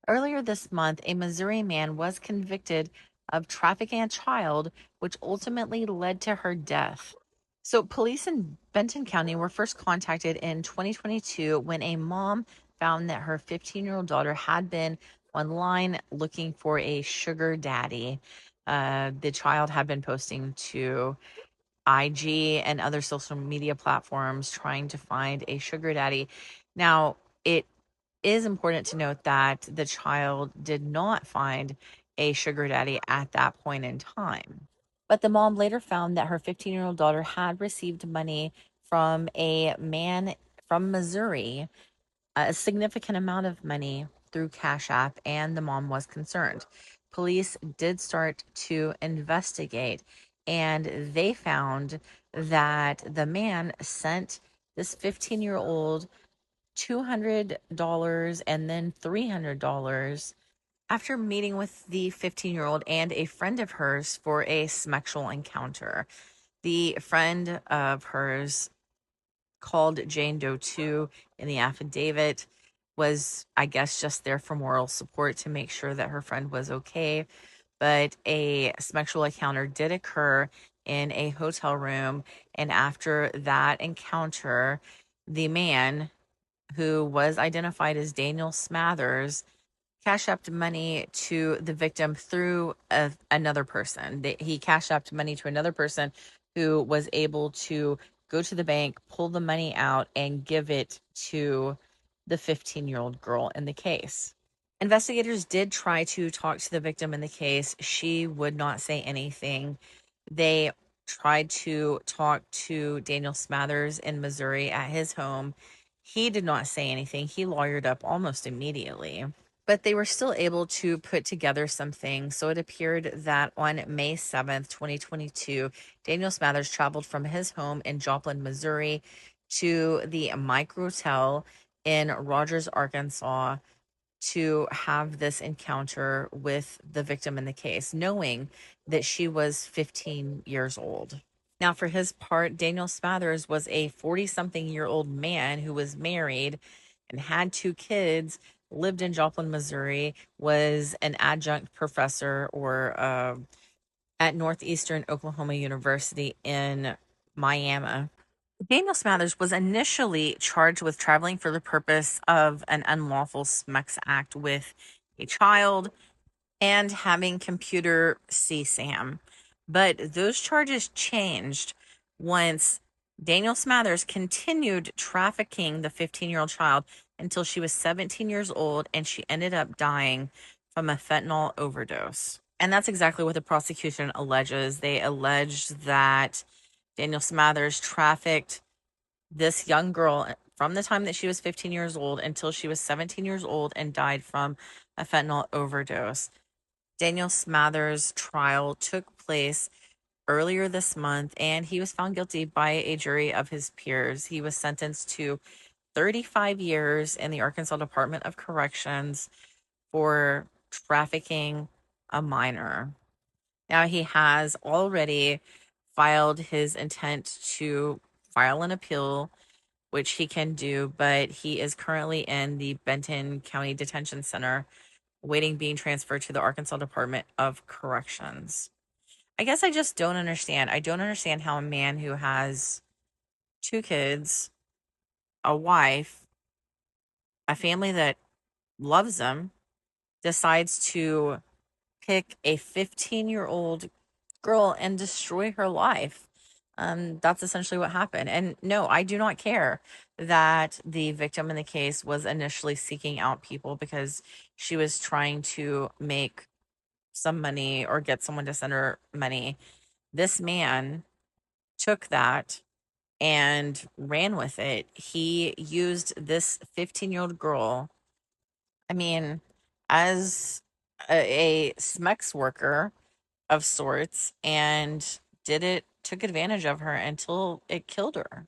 Earlier this month, a Missouri man was convicted of trafficking a child, which ultimately led to her death. So, police in Benton County were first contacted in 2022 when a mom found that her 15-year-old daughter had been online looking for a sugar daddy. The child had been posting to IG and other social media platforms trying to find a sugar daddy. Now, it is important to note that the child did not find a sugar daddy at that point in time. But the mom later found that her 15-year-old daughter had received money from a man from Missouri, a significant amount of money through Cash App, and the mom was concerned. Police did start to investigate, and they found that the man sent this 15-year-old $200 and then $300 after meeting with the 15-year-old and a friend of hers for a sexual encounter. The friend of hers called Jane Doe 2 in the affidavit, was, I guess, just there for moral support to make sure that her friend was okay. But a sexual encounter did occur in a hotel room. And after that encounter, the man, who was identified as Daniel Smathers, cash apped money to the victim through another person. He cash apped money to another person who was able to go to the bank, pull the money out, and give it to the 15-year-old girl in the case. Investigators did try to talk to the victim in the case. She would not say anything. They tried to talk to Daniel Smathers in Missouri at his home. He did not say anything. He lawyered up almost immediately, but they were still able to put together some things. So it appeared that on May 7th, 2022, Daniel Smathers traveled from his home in Joplin, Missouri to the Mike Hotel in Rogers, Arkansas, to have this encounter with the victim in the case, knowing that she was 15 years old. Now, for his part, Daniel Smathers was a 40-something-year-old man who was married and had two kids, lived in Joplin, Missouri, was an adjunct professor at Northeastern Oklahoma University in Miami. Daniel Smathers was initially charged with traveling for the purpose of an unlawful sex act with a child and having computer CSAM. But those charges changed once Daniel Smathers continued trafficking the 15-year-old child until she was 17 years old and she ended up dying from a fentanyl overdose. And that's exactly what the prosecution alleges. They alleged that Daniel Smathers trafficked this young girl from the time that she was 15 years old until she was 17 years old and died from a fentanyl overdose. Daniel Smathers' trial took place earlier this month, and he was found guilty by a jury of his peers. He was sentenced to 35 years in the Arkansas Department of Corrections for trafficking a minor. Now, he has already filed his intent to file an appeal, which he can do, but he is currently in the Benton County Detention Center waiting being transferred to the Arkansas Department of Corrections. I guess I just don't understand. I don't understand how a man who has two kids, a wife, a family that loves him, decides to pick a 15-year-old girl and destroy her life. That's essentially what happened. And no, I do not care that the victim in the case was initially seeking out people because she was trying to make some money or get someone to send her money. This man took that and ran with it. He used this 15-year-old girl, I mean, as a SMEX worker of sorts, and took advantage of her until it killed her.